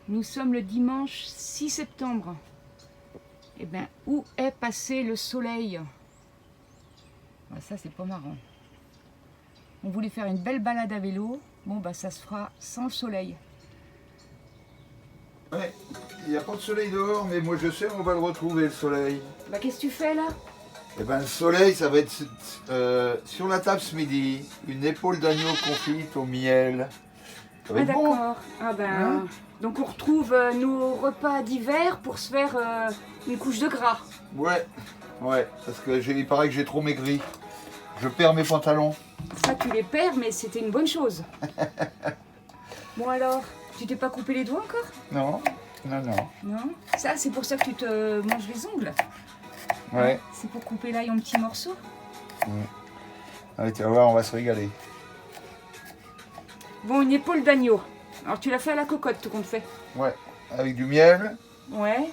Nous sommes le dimanche 6 septembre. Eh bien, où est passé le soleil? Ah, ça, c'est pas marrant. On voulait faire une belle balade à vélo. Bon, bah, ça se fera sans le soleil. Ouais, il n'y a pas de soleil dehors, mais moi je sais, on va le retrouver, le soleil. Bah, qu'est-ce que tu fais là? Eh ben, le soleil, ça va être sur la table ce midi, une épaule d'agneau confite au miel. Ça va Ah, être bon. d'accord. Ah, ben. Hein? Donc, on retrouve nos repas d'hiver pour se faire une couche de gras. Ouais, ouais, parce que il paraît que j'ai trop maigri. Je perds mes pantalons. Ça, tu les perds, mais c'était une bonne chose. Bon, alors, tu t'es pas coupé les doigts encore? Non, non, non. Non? Ça, c'est pour ça que tu te manges les ongles? Ouais. C'est pour couper l'ail en petits morceaux? Allez, tu vas voir, on va se régaler. Bon, une épaule d'agneau. Alors, tu l'as fait à la cocotte, tout compte fait? Ouais, avec du miel, Ouais.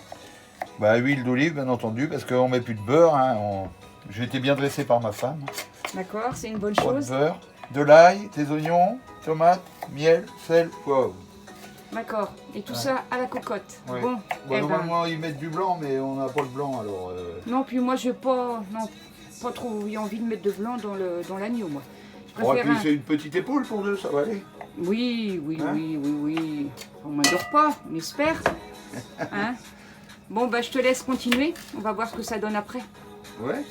bah, huile d'olive, bien entendu, parce qu'on met plus de beurre. Hein, J'ai été bien dressé par ma femme. D'accord, c'est une bonne Pas de chose. beurre, de l'ail, des oignons, tomates, miel, sel, poivre. D'accord. Et tout Ouais. ça à la cocotte. Ouais. Bon, Bon, eh ben. normalement, ils mettent du blanc, mais on n'a pas le blanc, alors... Non, puis moi, j'ai pas. Non, pas trop eu envie de mettre de blanc dans l'agneau, moi. Je Oh, et préfère puis c'est une petite épaule pour deux, ça va aller. Oui, oui, Hein? oui. On m'adore pas, on espère. Hein? Bon, bah, je te laisse continuer. On va voir ce que ça donne après. Ouais.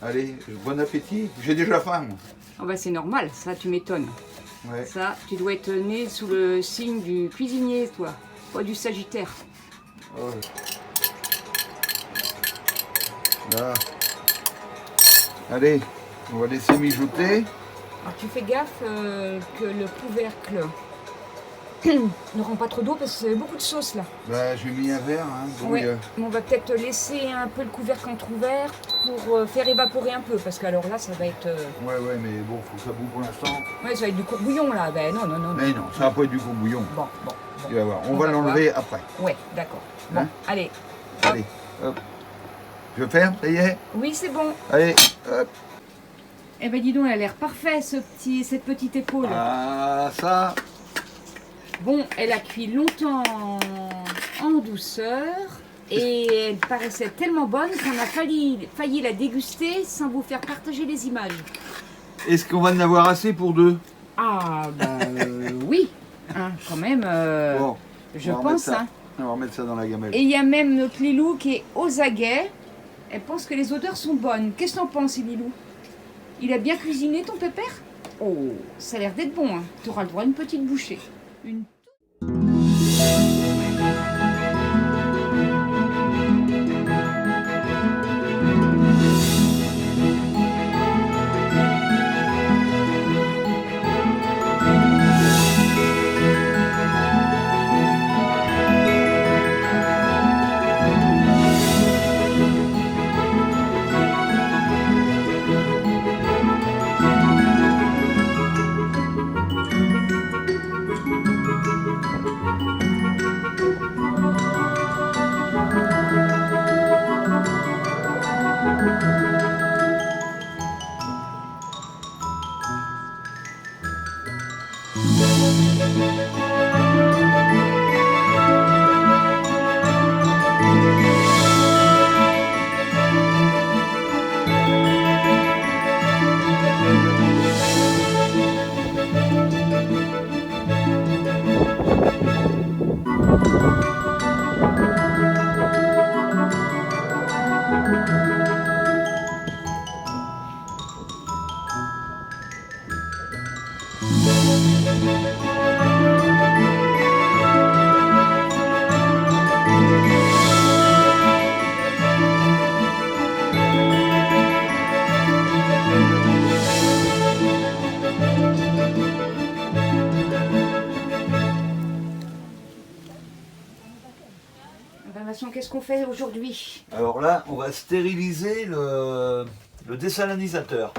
Allez, bon appétit. J'ai déjà faim, moi. Oh, bah, c'est normal, ça, tu m'étonnes. Ouais. Ça, tu dois être né sous le signe du cuisinier, toi, pas du Sagittaire. Ouais. Là. Allez, on va laisser mijoter. Alors, tu fais gaffe que le couvercle ne rend pas trop d'eau parce que c'est beaucoup de sauce là. Bah, j'ai mis un verre, hein. Bon, Ouais. Mais on va peut-être laisser un peu le couvercle entrouvert pour faire évaporer un peu parce qu'alors là, ça va être. Ouais, mais bon, faut que ça boue pour l'instant. Ouais, ça va être du courbouillon là. Ben non. Mais non, ça va pas être du courbouillon. Bon. Tu vas voir. On va l'enlever après. Ouais, d'accord. Bon, Hein? allez. Allez, hop. Je ferme, ça y est? Oui, c'est bon. Allez, hop. Eh ben dis donc, elle a l'air parfaite cette petite épaule. Ah, ça. Bon, elle a cuit longtemps en douceur et elle paraissait tellement bonne qu'on a failli la déguster sans vous faire partager les images. Est-ce qu'on va en avoir assez pour deux? Ah, bah oui, hein, quand même, Bon, je on va remettre pense. ça. Hein. On va remettre ça dans la gamelle. Et il y a même notre Lilou qui est aux aguets. Elle pense que les odeurs sont bonnes. Qu'est-ce que t'en penses, Lilou? Il a bien cuisiné ton pépère? Oh, ça a l'air d'être bon. Hein. Tu auras le droit à une petite bouchée. Une... Vincent, qu'est-ce qu'on fait aujourd'hui? Alors là, on va stériliser le désalinisateur.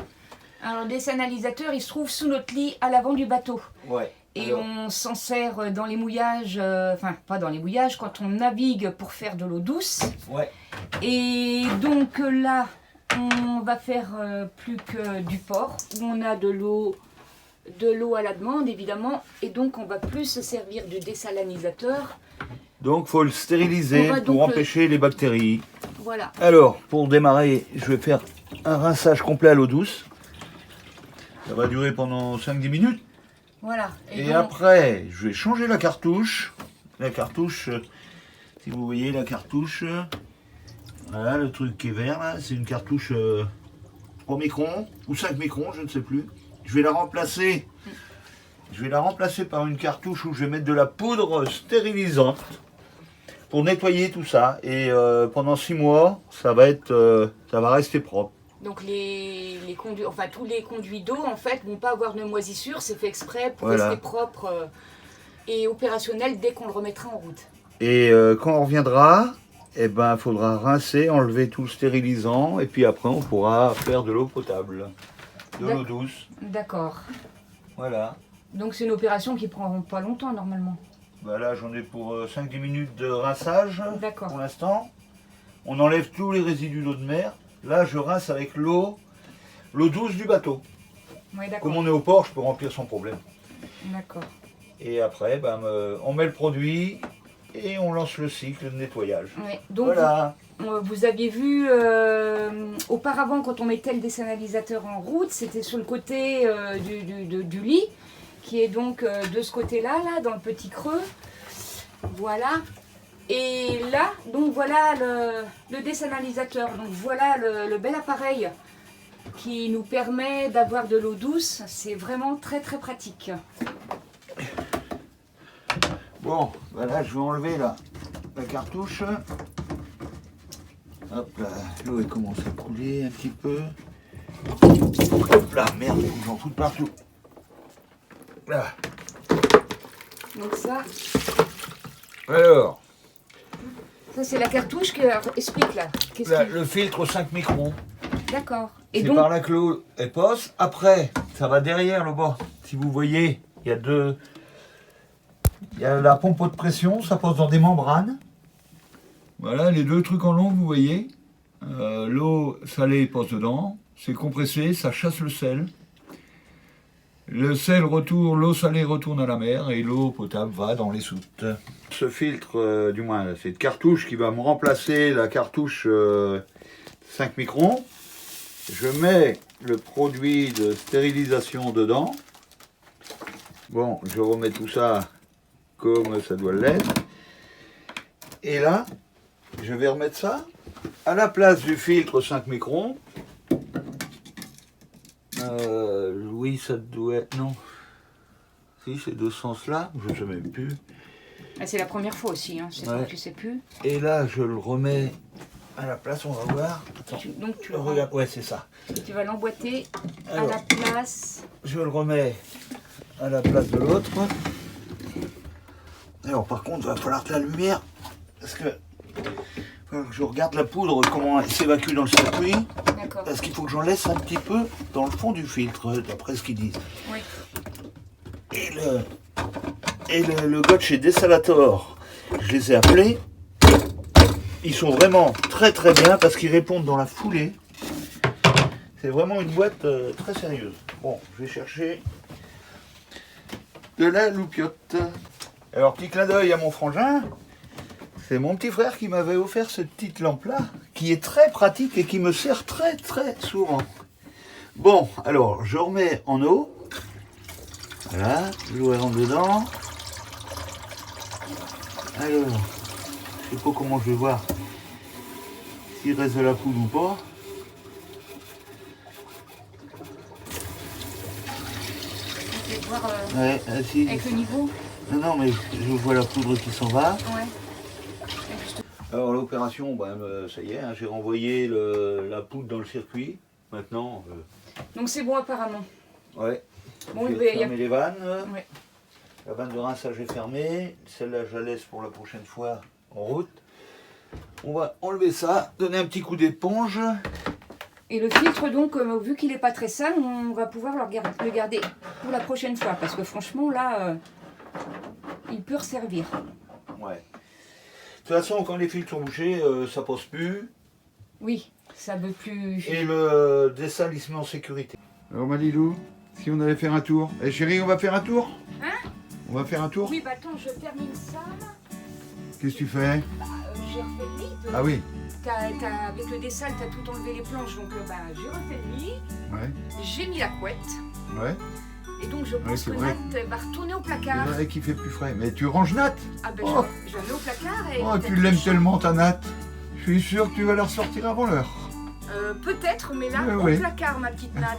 Alors, le désalinisateur, il se trouve sous notre lit à l'avant du bateau. Ouais. Et Alors, on s'en sert dans les mouillages, enfin pas dans les mouillages, quand on navigue pour faire de l'eau douce. ouais. Et donc là, on va faire plus que du port, où on a de l'eau de l'eau à la demande, évidemment, et donc on va plus se servir du désalinisateur. Donc, faut le stériliser On va donc pour empêcher les bactéries. Voilà. Alors, pour démarrer, je vais faire un rinçage complet à l'eau douce. Ça va durer pendant 5-10 minutes. Voilà. Et donc, après, je vais changer la cartouche. La cartouche, si vous voyez la cartouche, voilà le truc qui est vert là, c'est une cartouche 3 microns ou 5 microns, je ne sais plus. Je vais la remplacer. Je vais la remplacer par une cartouche où je vais mettre de la poudre stérilisante pour nettoyer tout ça. Et pendant 6 mois, ça va rester propre. donc les conduits, enfin tous les conduits d'eau en fait vont pas avoir de moisissure, c'est fait exprès pour Voilà. rester propre et opérationnel dès qu'on le remettra en route. Et quand on reviendra, eh ben, faudra rincer, enlever tout le stérilisant, et puis après on pourra faire de l'eau potable, de l'eau douce. D'accord. Voilà. Donc c'est une opération qui prend pas longtemps normalement. Bah là j'en ai pour 5-10 minutes de rinçage D'accord. pour l'instant. On enlève tous les résidus d'eau de mer. Là je rince avec l'eau douce du bateau. Oui, d'accord. Comme on est au port, je peux remplir sans problème. D'accord. Et après, ben, on met le produit et on lance le cycle de nettoyage. Oui. Donc Voilà. vous aviez vu auparavant quand on mettait le désalinisateur en route, c'était sur le côté du lit, qui est donc de ce côté-là, là, dans le petit creux. Voilà. Et là, donc voilà le désalinisateur. Donc voilà le bel appareil qui nous permet d'avoir de l'eau douce. C'est vraiment très très pratique. Bon, voilà, je vais enlever la cartouche. Hop là, l'eau elle commence à couler un petit peu. Hop là, merde, j'en fous de partout. Là. Donc ça, Alors, ça c'est la cartouche que alors, explique là. Qu'est-ce là, qu'il- le filtre 5 microns. D'accord. Et C'est donc par là que l'eau elle passe. Après, ça va derrière le bas. Si vous voyez, il y a deux. Il y a la pompe haute pression, ça passe dans des membranes. Voilà, les deux trucs en long, vous voyez. L'eau salée passe dedans, c'est compressé, ça chasse le sel. Le sel retourne, l'eau salée retourne à la mer et l'eau potable va dans les soutes. Ce filtre, du moins cette cartouche qui va me remplacer la cartouche 5 microns, je mets le produit de stérilisation dedans. Bon, je remets tout ça comme ça doit l'être. Et là, je vais remettre ça à la place du filtre 5 microns. Oui, ça doit être... Non. Si, c'est de ce sens-là. Je ne sais même plus. Ah, c'est la première fois aussi, hein. C'est ça Ouais. que tu sais plus. Et là, je le remets à la place, on va voir. Attends, Donc tu, regarde. Ouais, c'est ça. tu vas l'emboîter à Alors, la place. je le remets à la place de l'autre. Alors, par contre, il va falloir que la lumière... Parce que... je regarde la poudre, comment elle s'évacue dans le circuit. D'accord. Parce qu'il faut que j'en laisse un petit peu dans le fond du filtre, d'après ce qu'ils disent. Oui. Et le gars de chez Desalator, je les ai appelés. Ils sont vraiment très très bien parce qu'ils répondent dans la foulée. C'est vraiment une boîte très sérieuse. Bon, je vais chercher de la loupiote. Alors, petit clin d'œil à mon frangin. C'est mon petit frère qui m'avait offert cette petite lampe-là, qui est très pratique et qui me sert très très souvent. Bon, alors, je remets en eau. Voilà, l'eau rentre dedans. Alors, je sais pas comment je vais voir s'il reste de la poudre ou pas. Je vais voir Ouais, si. avec le niveau. Non, mais je vois la poudre qui s'en va. Ouais. Alors l'opération, ça y est, hein, j'ai renvoyé la poudre dans le circuit. Maintenant, Donc c'est bon apparemment. ouais. Bon, J'ai il va y a- fermé les vannes. Ouais. La vanne de rinçage est fermée. Celle-là, je la laisse pour la prochaine fois en route. On va enlever ça, donner un petit coup d'éponge. Et le filtre, donc, vu qu'il n'est pas très sale, on va pouvoir le garder pour la prochaine fois. Parce que franchement, là, il peut resservir. Ouais. De toute façon, quand les filtres sont bouchés, ça passe plus. Oui, ça ne veut plus... Et le dessal, il se met en sécurité. Alors Malilou, Si on allait faire un tour. Eh chérie, on va faire un tour? Hein? On va faire un tour? Oui, bah attends, je termine ça. Qu'est-ce que tu fais? J'ai refait le lit. Ah oui. Avec le dessal, t'as tout enlevé les planches, donc bah, j'ai refait le lit. Ouais. J'ai mis la couette. Ouais. Et donc je pense que vrai. Nat va retourner au C'est placard. vrai qu'il fait plus frais. Mais tu ranges Nat? Ah ben Oh. je la mets au placard et... Oh, tu l'aimes tellement ta Nat. Je suis sûr que tu vas la ressortir avant l'heure. Peut-être, mais là, Oui, au oui. placard, ma petite Nat.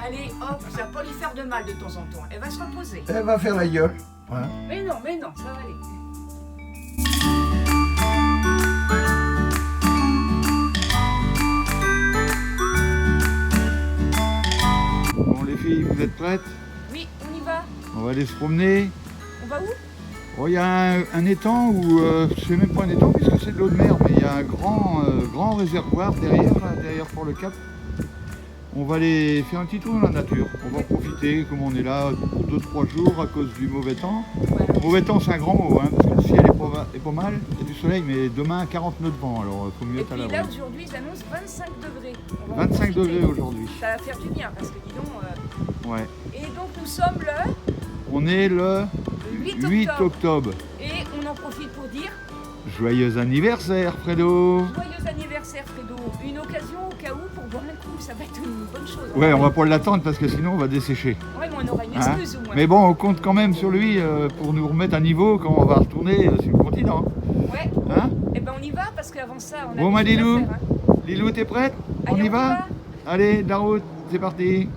Allez, hop, ça va pas lui faire de mal de temps en temps. Elle va se reposer. Elle va faire la gueule. Voilà. Mais non, ça va aller. Bon les filles, vous êtes prêtes? Oui, on y va. On va aller se promener. On va où? Oh, il y a un étang où, c'est même pas un étang puisque c'est de l'eau de mer, mais il y a un grand réservoir derrière, là, derrière pour le cap. On va aller faire un petit tour dans la nature. On va en profiter, comme on est là pour 2-3 jours à cause du mauvais temps. Voilà. Mauvais temps, c'est un grand mot, hein, parce que le ciel est pas mal, il y a du soleil, mais demain 40 nœuds de vent, alors il faut mieux Et être à puis l'abri. là, aujourd'hui, ils annoncent 25 degrés. On va en 25 profiter. degrés aujourd'hui. Ça va faire du bien, parce que dis donc... Ouais. Et donc, nous sommes le On est le 8 octobre. Et on en profite pour dire Joyeux anniversaire, Fredo! joyeux anniversaire, Fredo. Une occasion au cas où pour boire un coup, ça va être une bonne chose. Ouais, on va pas l'attendre parce que sinon on va dessécher. Ouais, mais on aura une Hein? excuse au moins. Mais bon, on compte quand même sur lui pour nous remettre à niveau quand on va retourner sur le continent. Ouais. Hein? Et ben on y va parce qu'avant ça, on a Bon, ma des choses à Lilou, faire, hein. Lilou, t'es prête? On Allez, y va? Allez, de la route, c'est parti.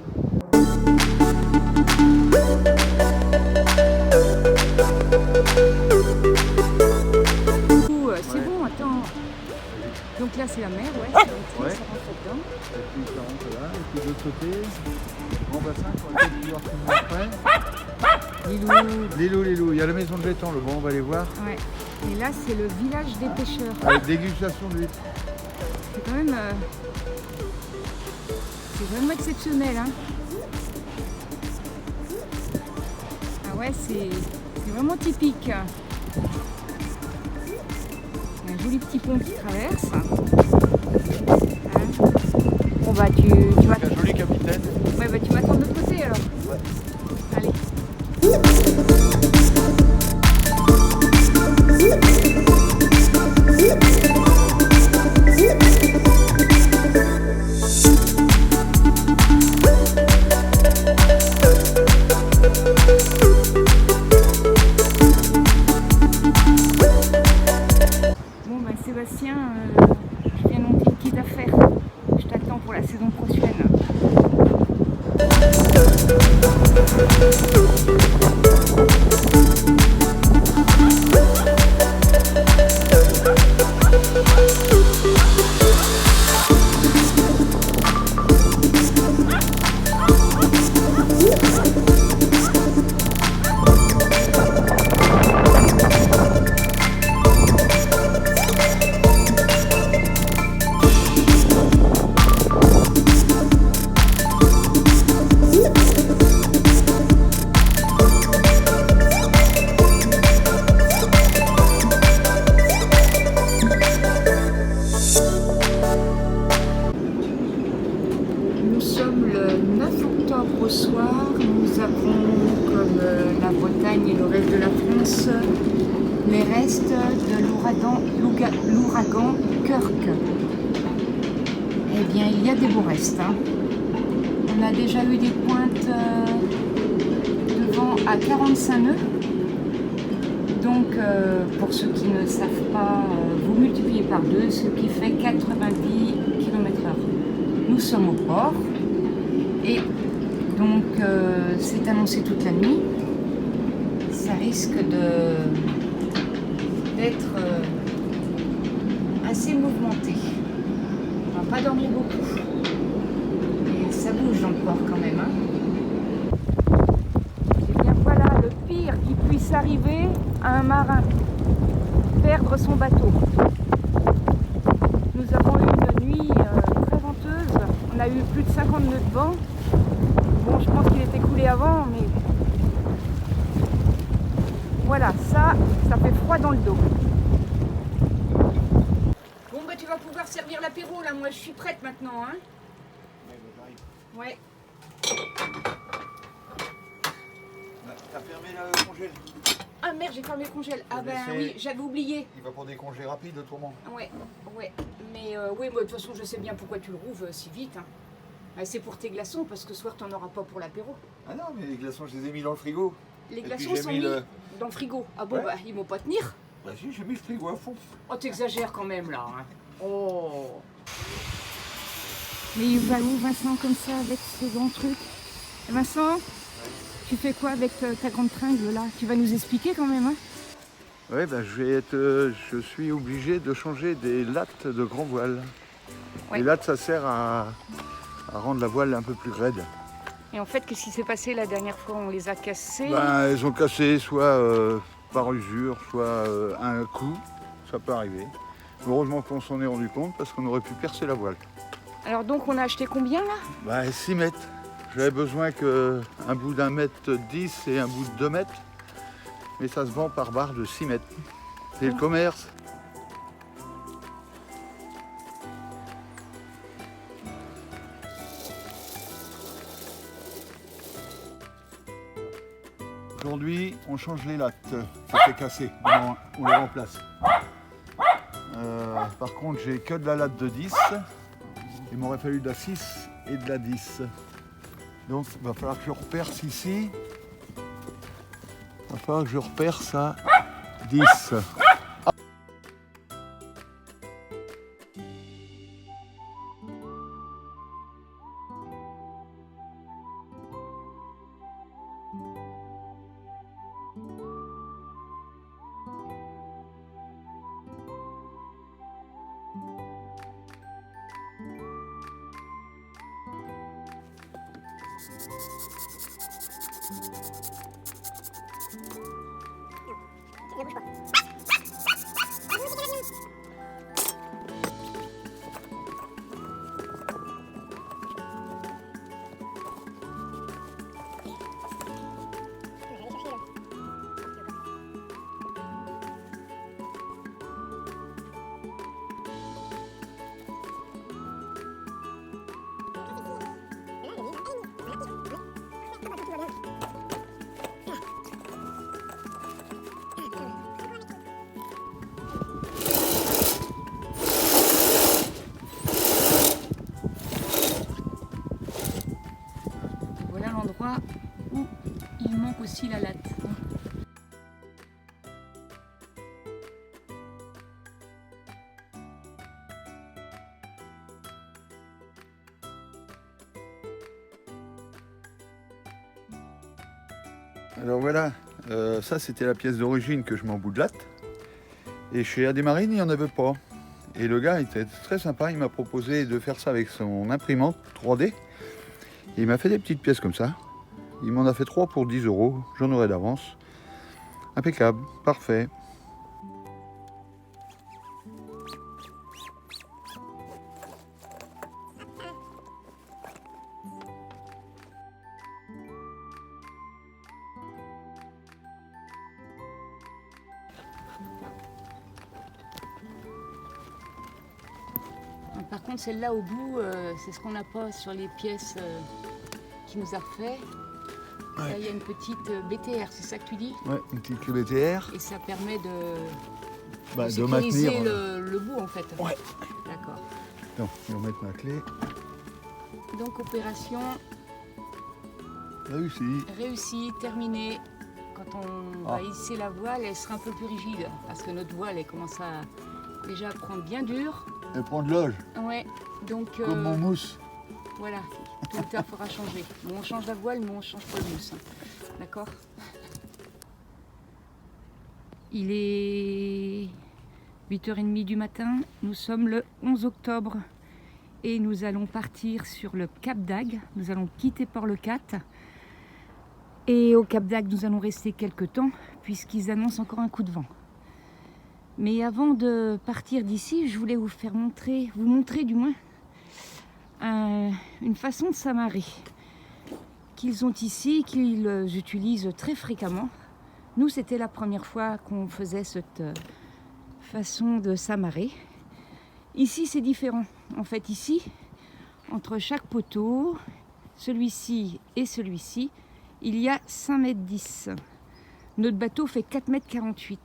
C'est bon, attends. Donc là, c'est la mer, ouais. Ouais. Ça rentre dedans. Et puis ça rentre là, et puis de l'autre côté, grand bassin qu'on va pouvoir filmer après. Lilou, il y a la maison de l'étang, le bon, on va aller voir. Ouais. Et là, c'est le village des pêcheurs. Avec dégustation d'huîtres. C'est quand même... c'est vraiment exceptionnel, hein. Ah ouais, c'est vraiment typique. Un joli petit pont qui traverse. Hein. Bon bah tu vas... Un joli capitaine. Ouais bah tu m'attends de l'autre côté alors. Ouais. Allez. Bon bah Sébastien, je viens de monter une petite affaire. Je t'attends pour la saison prochaine. Nous sommes le 9 octobre au soir. Nous avons, comme la Bretagne et le reste de la France, les restes de l'ouragan Kirk. Eh bien, il y a des beaux restes, hein. On a déjà eu des pointes de vent à 45 nœuds. Donc, pour ceux qui ne savent pas, vous multipliez par 2, ce qui fait 90 km/h. Nous sommes au port et donc c'est annoncé toute la nuit. Ça risque d'être assez mouvementé. On va pas dormir beaucoup. Et ça bouge dans le port quand même. Hein. Et bien voilà le pire qui puisse arriver à un marin. Perdre son bateau. Nous avons eu une nuit très venteuse. On a eu plus de 50 nœuds de vent. Bon, je pense qu'il était coulé avant, mais voilà, ça fait froid dans le dos. Bon, bah tu vas pouvoir servir l'apéro là. Moi, je suis prête maintenant, hein. Ouais. T'as fermé le congèle. Ah merde, j'ai fermé le congèle. Ah ben laissé- oui, j'avais oublié. Il va pour des congés rapides autrement. Ouais, ouais. Mais oui, moi de toute façon, je sais bien pourquoi tu le rouvres si vite. Hein. C'est pour tes glaçons, parce que ce soir, t'en auras pas pour l'apéro. Ah non, mais les glaçons, je les ai mis dans le frigo. Les puis glaçons j'ai sont mis mis le- dans le frigo. Ah bon, Ouais. bah, ils vont pas tenir. Bah si, j'ai mis le frigo à fond. Oh, t'exagères quand même, là. Hein. Oh. Mais il va où, Vincent, comme ça, avec ce grand truc? Vincent, tu fais quoi avec ta grande tringle, là? Tu vas nous expliquer quand même, hein? Ouais, ben je suis obligé de changer des lattes de grand voile. Ouais. Les lattes, ça sert à rendre la voile un peu plus raide. Et en fait, qu'est-ce qui s'est passé la dernière fois? On les a cassés. Ben, elles ont cassé soit par usure, soit un coup. Ça peut arriver. Heureusement qu'on s'en est rendu compte parce qu'on aurait pu percer la voile. Alors donc, on a acheté combien, là? Ben, 6 mètres. J'avais besoin qu'un bout d'1 mètre 10 et un bout de 2 mètres. Mais ça se vend par barre de 6 mètres. C'est le commerce. Aujourd'hui, on change les lattes qui étaient cassées. On les remplace. Par contre, j'ai que de la latte de 10. Il m'aurait fallu de la 6 et de la 10. Donc, il va falloir que je reperce ici. Il va falloir que je reperce à 10. Voilà l'endroit où il manque aussi la latte. Alors voilà, ça c'était la pièce d'origine que je mets en bout de latte. Et chez Adémarine, il n'y en avait pas. Et le gars était très sympa, il m'a proposé de faire ça avec son imprimante 3D. Et il m'a fait des petites pièces comme ça. Il m'en a fait 3 pour 10 €, j'en aurai d'avance. Impeccable, parfait. Par contre, celle-là au bout, c'est ce qu'on n'a pas sur les pièces qu'il nous a fait. Ouais. Là, il y a une petite BTR, c'est ça que tu dis? Ouais, une petite clé BTR. Et ça permet de De sécuriser maintenir. le bout en fait. Ouais. D'accord. Non, je vais remettre ma clé. Donc opération Réussi. réussie, terminée. Quand on va hisser la voile, elle sera un peu plus rigide parce que notre voile elle commence à déjà à prendre bien dur. Elle prend de l'âge, Ouais. Donc comme mon mousse. voilà, tout le temps faudra changer. Bon, on change la voile, mais on change pas le mousse. Hein. D'accord? Il est 8h30 du matin. Nous sommes le 11 octobre et nous allons partir sur le Cap d'Agde. Nous allons quitter Port-le-Cat. Et au Cap d'Agde, nous allons rester quelques temps puisqu'ils annoncent encore un coup de vent. Mais avant de partir d'ici, je voulais vous montrer du moins une façon de s'amarrer qu'ils ont ici, qu'ils utilisent très fréquemment. Nous, c'était la première fois qu'on faisait cette façon de s'amarrer. Ici, c'est différent. En fait, ici, entre chaque poteau, celui-ci et celui-ci, il y a 5,10 m. Notre bateau fait 4,48 m.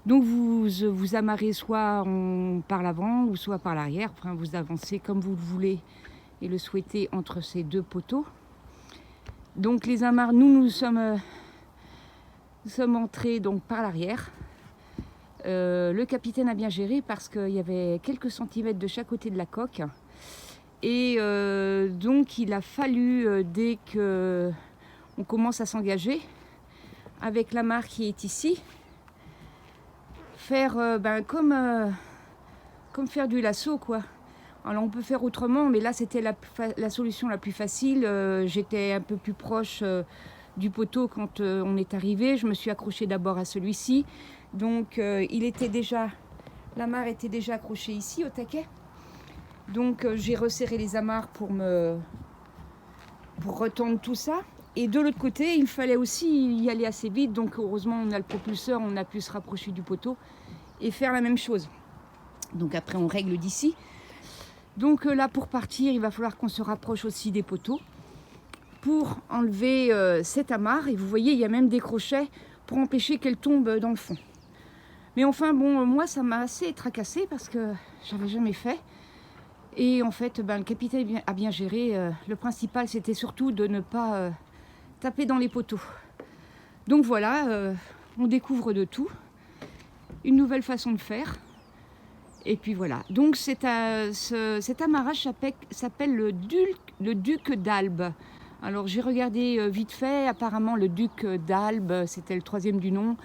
Donc vous amarrez soit par l'avant ou soit par l'arrière. Enfin, vous avancez comme vous le voulez et le souhaitez entre ces deux poteaux. Donc les amarres, nous sommes entrés donc par l'arrière. Le capitaine a bien géré parce qu'il y avait quelques centimètres de chaque côté de la coque. Et donc il a fallu, dès qu'on commence à s'engager, avec l'amarre qui est ici, faire comme faire du lasso, quoi. Alors on peut faire autrement, mais là c'était la solution la plus facile. J'étais un peu plus proche du poteau quand on est arrivé. Je me suis accrochée d'abord à celui-ci. Donc l'amarre était déjà accrochée ici au taquet. Donc j'ai resserré les amarres pour retendre tout ça. Et de l'autre côté, il fallait aussi y aller assez vite. Donc heureusement, on a le propulseur, on a pu se rapprocher du poteau et faire la même chose. Donc après, on règle d'ici. Donc là, pour partir, il va falloir qu'on se rapproche aussi des poteaux pour enlever cette amarre. Et vous voyez, il y a même des crochets pour empêcher qu'elle tombe dans le fond. Mais enfin, bon, moi, ça m'a assez tracassé parce que j'avais jamais fait. Et en fait, le capitaine a bien géré. Le principal, c'était surtout de ne pas taper dans les poteaux. Donc voilà, on découvre de tout. Une nouvelle façon de faire. Et puis voilà. Donc cet amarrage s'appelle le duc d'Albe. Alors j'ai regardé vite fait. Apparemment, le duc d'Albe, c'était le 3e du nom.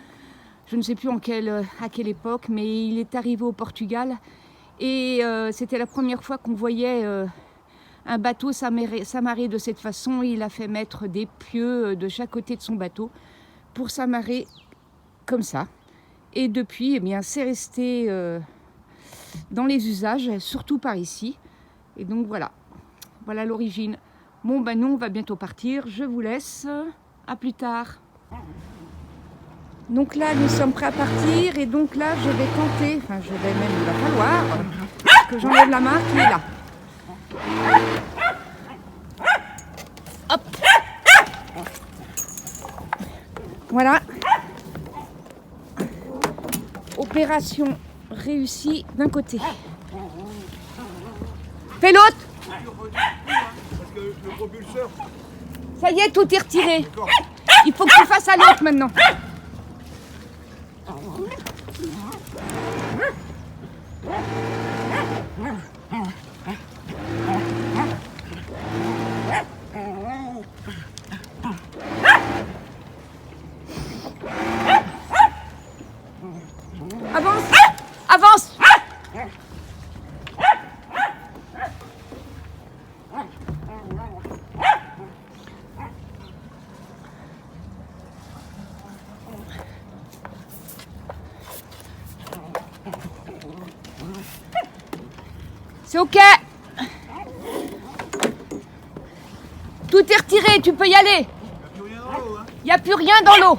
Je ne sais plus à quelle époque, mais il est arrivé au Portugal. Et c'était la première fois qu'on voyait un bateau s'amarrer de cette façon. Il a fait mettre des pieux de chaque côté de son bateau pour s'amarrer comme ça. Et depuis, eh bien, c'est resté dans les usages, surtout par ici. Et donc voilà l'origine. Bon, nous, on va bientôt partir. Je vous laisse. À plus tard. Donc là, nous sommes prêts à partir. Et donc là, je vais tenter, il va falloir que j'enlève la marque qui est là. Hop. Voilà. Opération réussie d'un côté. Fais l'autre. Parce que le propulseur. Ça y est, tout est retiré. Il faut que tu fasses à l'autre maintenant. Avance. Avance. C'est ok. Tout est retiré, tu peux y aller. Il n'y a plus rien dans l'eau.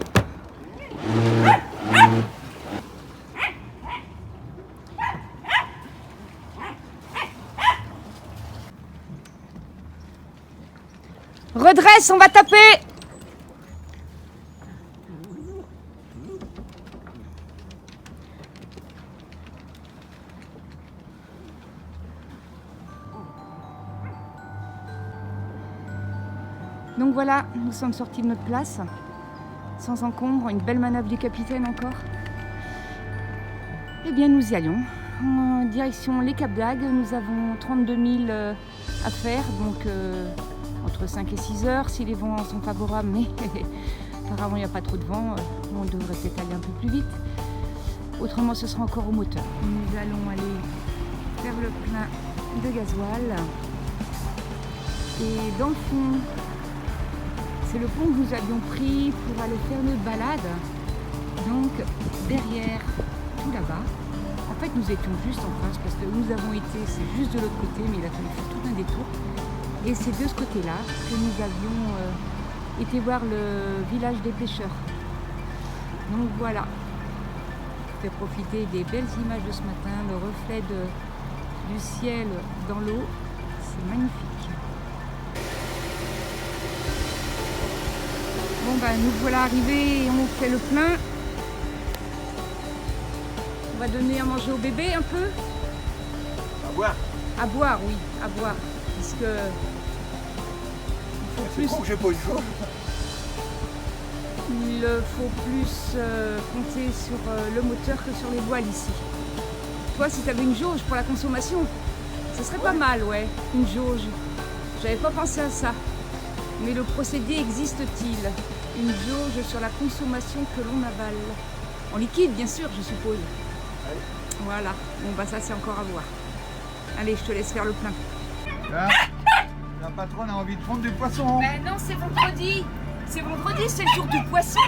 Redresse, on va taper. Donc voilà, nous sommes sortis de notre place, sans encombre, une belle manœuvre du capitaine encore. Eh bien nous y allons, en direction les Cap d'Agde. Nous avons 32 000 à faire, donc entre 5 et 6 heures, si les vents sont favorables, mais apparemment il n'y a pas trop de vent, on devrait peut-être aller un peu plus vite. Autrement ce sera encore au moteur. Nous allons aller faire le plein de gasoil. Et dans le fond, c'est le pont que nous avions pris pour aller faire notre balade. Donc derrière, tout là-bas. En fait, nous étions juste en face parce que nous avons été, c'est juste de l'autre côté, mais il a fallu faire tout un détour. Et c'est de ce côté-là que nous avions été voir le village des pêcheurs. Donc voilà, je vais profiter des belles images de ce matin, le reflet du ciel dans l'eau, c'est magnifique. Bon bah nous voilà arrivés et on fait le plein. On va donner à manger au bébé un peu. À boire. À boire, oui, à boire. Parce que il faut plus, Con que j'ai pas eu chaud. il faut plus compter sur le moteur que sur les voiles ici. Toi, si tu avais une jauge pour la consommation, ce serait pas mal, ouais, une jauge. J'avais pas pensé à ça. Mais le procédé existe-t-il? Une jauge sur la consommation que l'on avale. En liquide, bien sûr, je suppose. Voilà. Bon, bah ça, c'est encore à voir. Allez, je te laisse faire le plein. Là, la patronne a envie de prendre du poisson. Ben non, c'est vendredi. C'est vendredi, c'est le jour du poisson.